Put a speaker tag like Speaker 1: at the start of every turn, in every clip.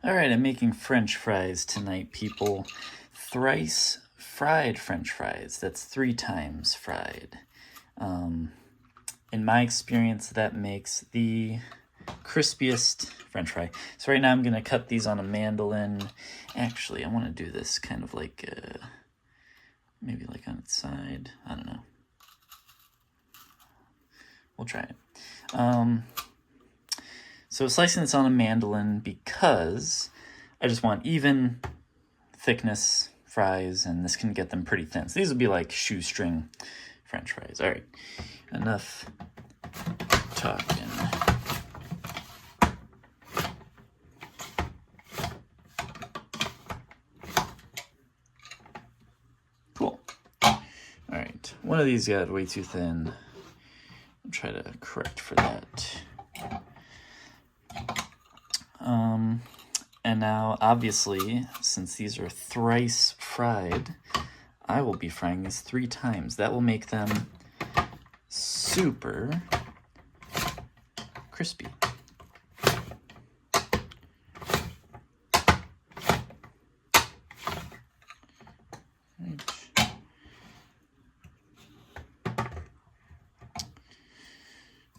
Speaker 1: Alright, I'm making French fries tonight, people. Thrice fried French fries. That's 3 times fried. In my experience, that makes the crispiest French fry. So right now I'm going to cut these on a mandolin. Actually, I want to do this kind of like, maybe like on its side. I don't know. We'll try it. So slicing this on a mandolin because I just want even thickness fries, and this can get them pretty thin. So these would be like shoestring French fries. All right, enough talking. Cool. All right, one of these got way too thin. I'll try to correct for that. And now, obviously, since these are thrice fried, I will be frying these 3 times. That will make them super crispy.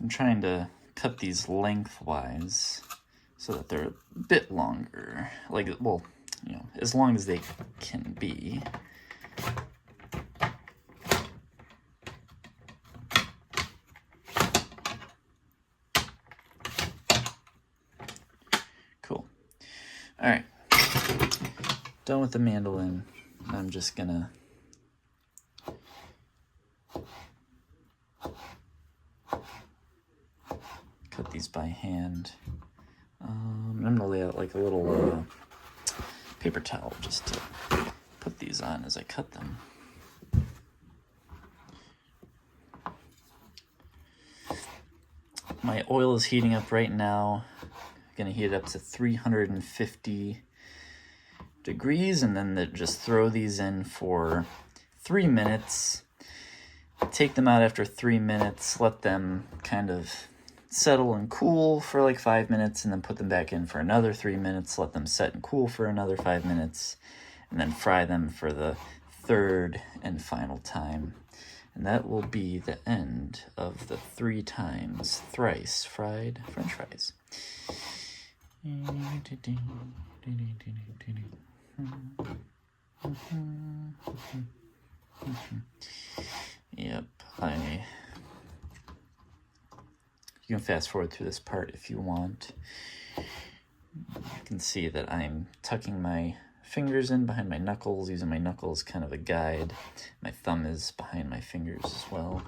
Speaker 1: I'm trying to cut these lengthwise so that they're a bit longer, like, well, you know, as long as they can be. Cool. All right, done with the mandolin. I'm just gonna cut these by hand. I'm gonna lay out like a little paper towel just to put these on as I cut them. My oil is heating up right now. I'm gonna heat it up to 350 degrees, and then just throw these in for 3 minutes. Take them out after 3 minutes, let them kind of settle and cool for like 5 minutes, and then put them back in for another 3 minutes, let them set and cool for another 5 minutes, and then fry them for the 3rd and final time. And that will be the end of the 3 times thrice fried French fries. Yep, you can fast forward through this part if you want. You can see that I'm tucking my fingers in behind my knuckles, using my knuckles kind of a guide. My thumb is behind my fingers as well,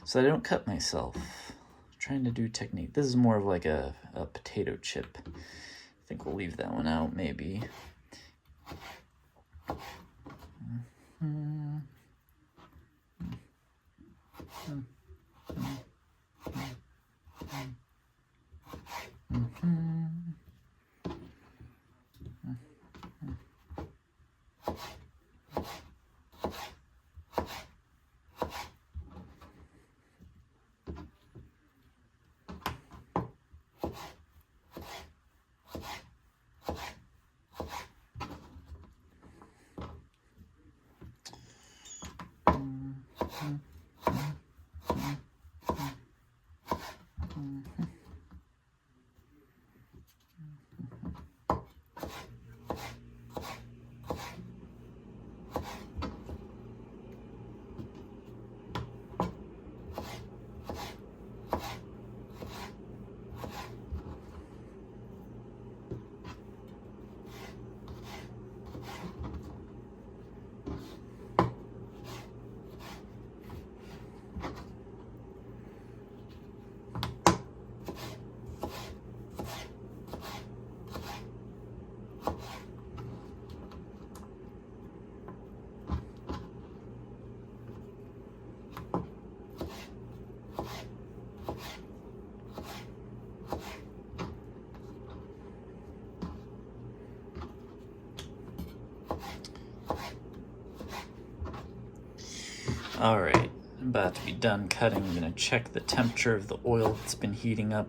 Speaker 1: so that I don't cut myself. I'm trying to do technique. This is more of like a potato chip. I think we'll leave that one out, maybe. All right, I'm about to be done cutting. I'm gonna check the temperature of the oil that's been heating up.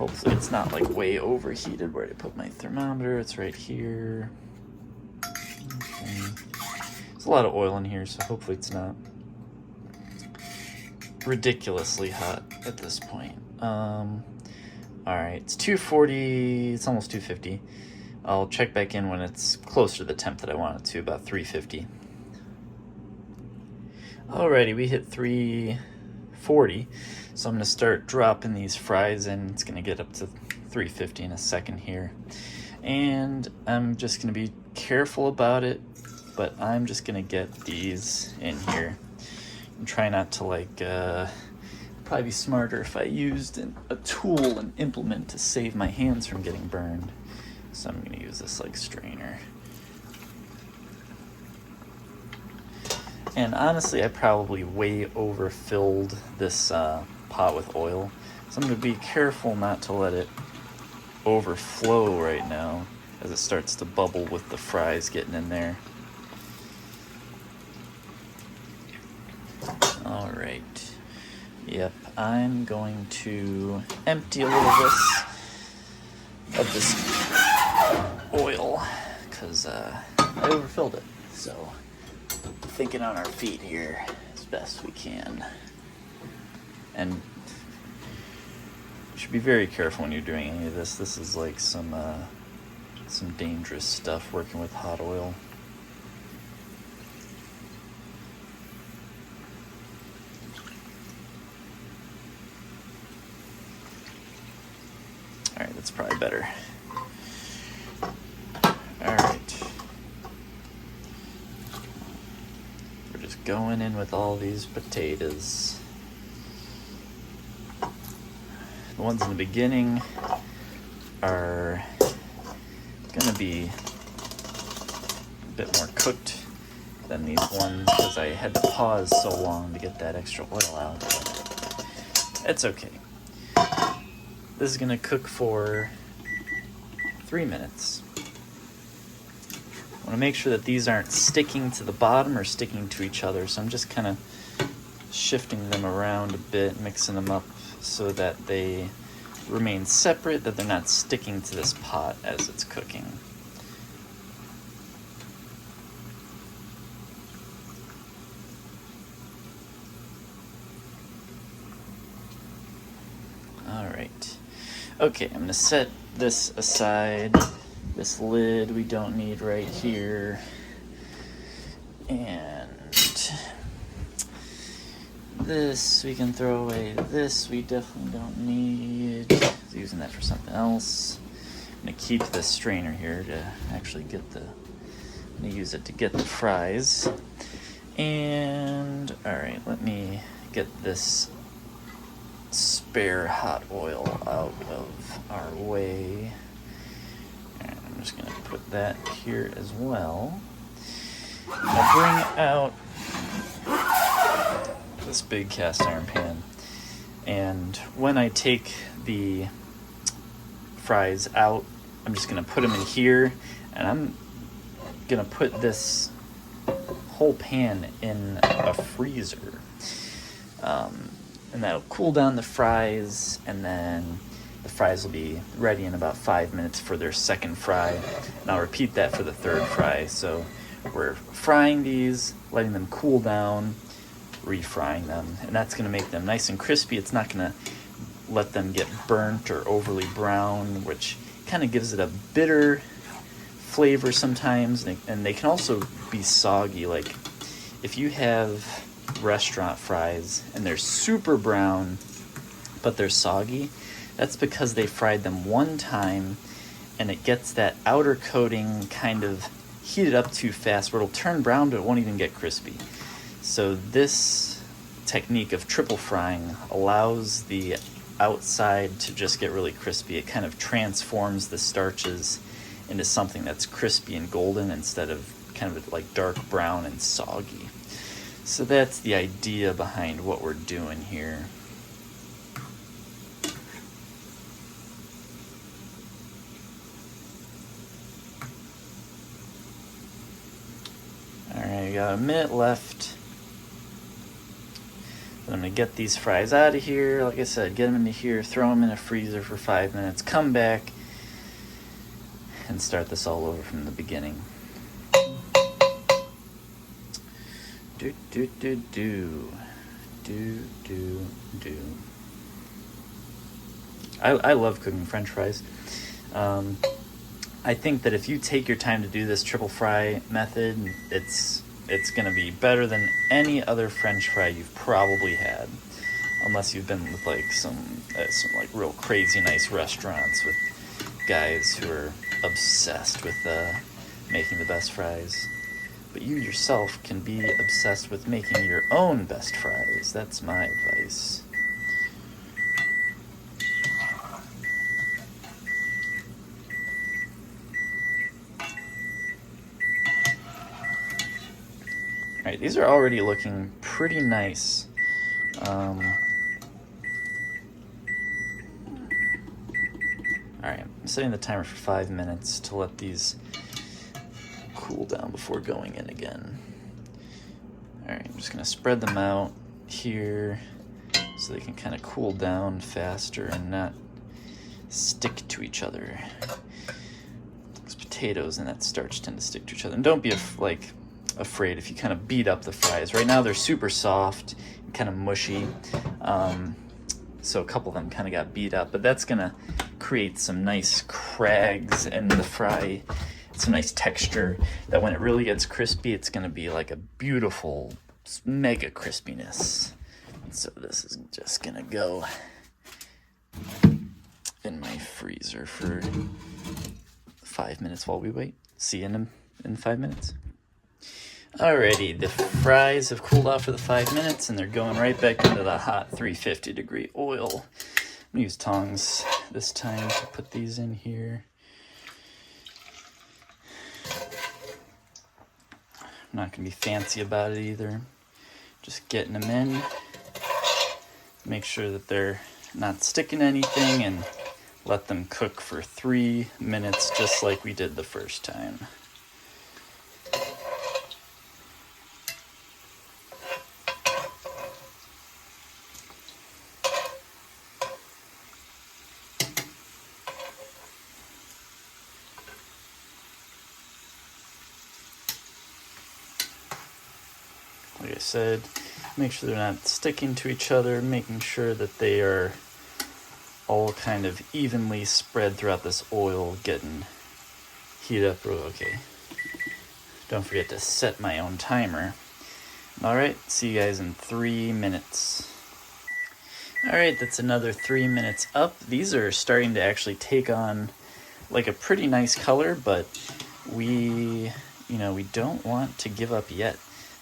Speaker 1: Hopefully it's not like way overheated. Where did I put my thermometer? It's right here. Okay. There's a lot of oil in here, so hopefully it's not ridiculously hot at this point. Alright, it's 240, it's almost 250. I'll check back in when it's closer to the temp that I want it to, about 350. Alrighty, we hit 340, so I'm going to start dropping these fries in. It's going to get up to 350 in a second here. And I'm just going to be careful about it, but I'm just going to get these in here. And try not to like, probably be smarter if I used a tool, an implement to save my hands from getting burned. So I'm going to use this like strainer. And honestly, I probably way overfilled this pot with oil. So I'm going to be careful not to let it overflow right now as it starts to bubble with the fries getting in there. All right. Yep, I'm going to empty a little of this oil because I overfilled it. So thinking on our feet here as best we can. And you should be very careful when you're doing any of this. This is like some dangerous stuff working with hot oil. All right, that's probably better. All right. We're just going in with all these potatoes. The ones in the beginning are gonna be a bit more cooked than these ones because I had to pause so long to get that extra oil out. But it's okay. This is gonna cook for 3 minutes. I wanna make sure that these aren't sticking to the bottom or sticking to each other, so I'm just kind of shifting them around a bit, mixing them up so that they remain separate, that they're not sticking to this pot as it's cooking. All right. Okay, I'm gonna set this aside. This lid we don't need right here. And this we can throw away. This we definitely don't need. I was using that for something else. I'm gonna keep this strainer here to actually get I'm gonna use it to get the fries. And all right, let me get this spare hot oil out of our way. And I'm just gonna put that here as well. I'm gonna bring out this big cast iron pan, and when I take the fries out, I'm just gonna put them in here, and I'm gonna put this whole pan in a freezer, and that'll cool down the fries, and then the fries will be ready in about 5 minutes for their second fry, and I'll repeat that for the third fry. So we're frying these, letting them cool down, refrying them, and that's going to make them nice and crispy. It's not going to let them get burnt or overly brown, which kind of gives it a bitter flavor sometimes, and they can also be soggy. Like if you have restaurant fries and they're super brown but they're soggy, that's because they fried them one time and it gets that outer coating kind of heated up too fast where it'll turn brown but it won't even get crispy. So this technique of triple frying allows the outside to just get really crispy. It kind of transforms the starches into something that's crispy and golden instead of kind of like dark brown and soggy. So that's the idea behind what we're doing here. Alright, we got a minute left. I'm going to get these fries out of here. Like I said, get them into here, throw them in a freezer for 5 minutes, come back, and start this all over from the beginning. I love cooking French fries. I think that if you take your time to do this triple fry method, it's going to be better than any other French fry you've probably had, unless you've been with like some like real crazy nice restaurants with guys who are obsessed with making the best fries. But you yourself can be obsessed with making your own best fries. That's my advice. Alright, these are already looking pretty nice. Alright, I'm setting the timer for 5 minutes to let these cool down before going in again. Alright, I'm just going to spread them out here so they can kind of cool down faster and not stick to each other. Those potatoes and that starch tend to stick to each other. And don't be afraid if you kind of beat up the fries. Right now they're super soft and kind of mushy. So a couple of them kind of got beat up, but that's going to create some nice crags in the fry. Some nice texture that when it really gets crispy, it's going to be like a beautiful mega crispiness. So this is just going to go in my freezer for 5 minutes while we wait. See you in 5 minutes. Alrighty, the fries have cooled off for the 5 minutes and they're going right back into the hot 350 degree oil. I'm going to use tongs this time to put these in here. I'm not going to be fancy about it either. Just getting them in. Make sure that they're not sticking to anything and let them cook for 3 minutes just like we did the first time. Like I said, make sure they're not sticking to each other, making sure that they are all kind of evenly spread throughout this oil, getting heated up real okay. Don't forget to set my own timer. Alright, see you guys in 3 minutes. Alright, that's another 3 minutes up. These are starting to actually take on like a pretty nice color, but we don't want to give up yet.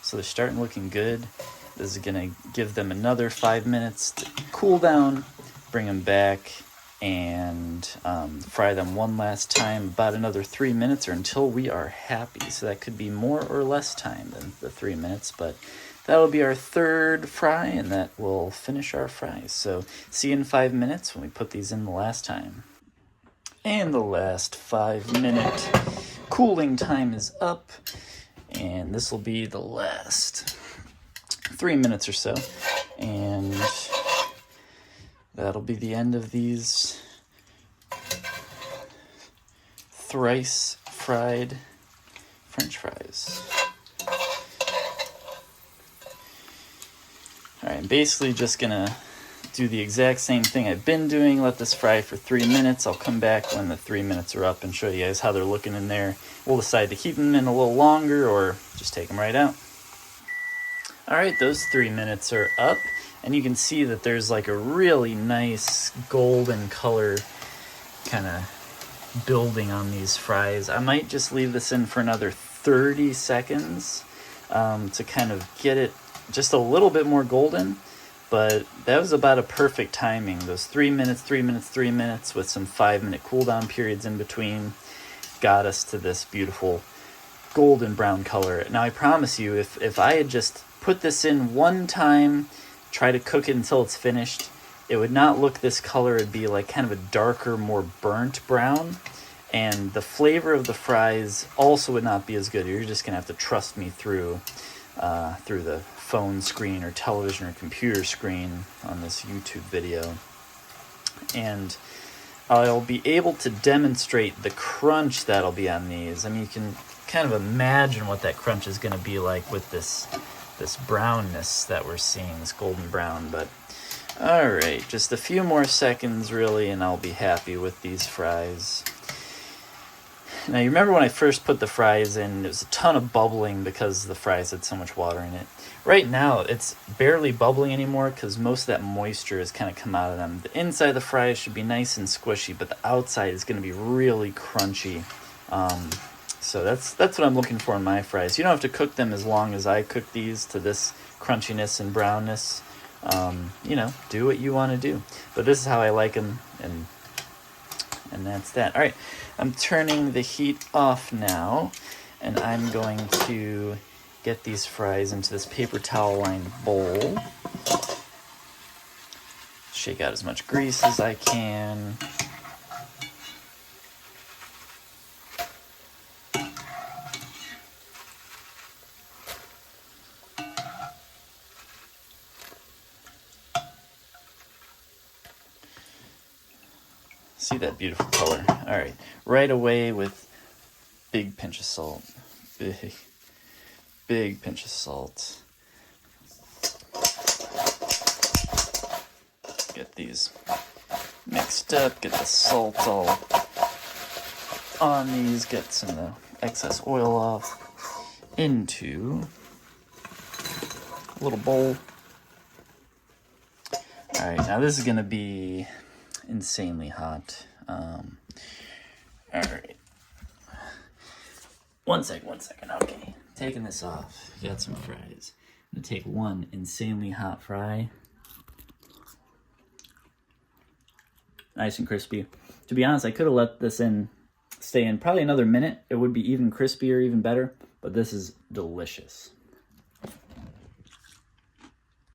Speaker 1: So they're starting looking good. This is going to give them another 5 minutes to cool down, bring them back, and fry them one last time, about another 3 minutes or until we are happy. So that could be more or less time than the 3 minutes, but that'll be our third fry, and that will finish our fries. So see you in 5 minutes when we put these in the last time. And the last 5 minute cooling time is up. And this will be the last 3 minutes or so. And that'll be the end of these thrice fried French fries. Alright, I'm basically just gonna do the exact same thing I've been doing. Let this fry for 3 minutes. I'll come back when the 3 minutes are up and show you guys how they're looking in there. We'll decide to keep them in a little longer or just take them right out. Alright, those 3 minutes are up, and you can see that there's like a really nice golden color kind of building on these fries. I might just leave this in for another 30 seconds to kind of get it just a little bit more golden. But that was about a perfect timing. Those 3 minutes, 3 minutes, 3 minutes with some 5 minute cool down periods in between got us to this beautiful golden brown color. Now I promise you, if I had just put this in one time, try to cook it until it's finished, it would not look this color. It'd be like kind of a darker, more burnt brown. And the flavor of the fries also would not be as good. You're just gonna have to trust me through the phone screen or television or computer screen on this YouTube video. And I'll be able to demonstrate the crunch that'll be on these. I mean, you can kind of imagine what that crunch is going to be like with this brownness that we're seeing, this golden brown. But all right, just a few more seconds really, and I'll be happy with these fries. Now, you remember when I first put the fries in, there was a ton of bubbling because the fries had so much water in it. Right now, it's barely bubbling anymore because most of that moisture has kind of come out of them. The inside of the fries should be nice and squishy, but the outside is going to be really crunchy. So that's what I'm looking for in my fries. You don't have to cook them as long as I cook these to this crunchiness and brownness. You know, do what you want to do. But this is how I like them, and that's that. All right, I'm turning the heat off now, and I'm going to get these fries into this paper towel lined bowl. Shake out as much grease as I can. See that beautiful color. All right, right away with big pinch of salt. Big pinch of salt. Get these mixed up, get the salt all on these, get some of the excess oil off into a little bowl. All right, now this is gonna be insanely hot. All right. One second. Okay, taking this off. Got some fries. I'm gonna take one insanely hot fry. Nice and crispy. To be honest, I could have let this stay in probably another minute. It would be even crispier, even better. But this is delicious.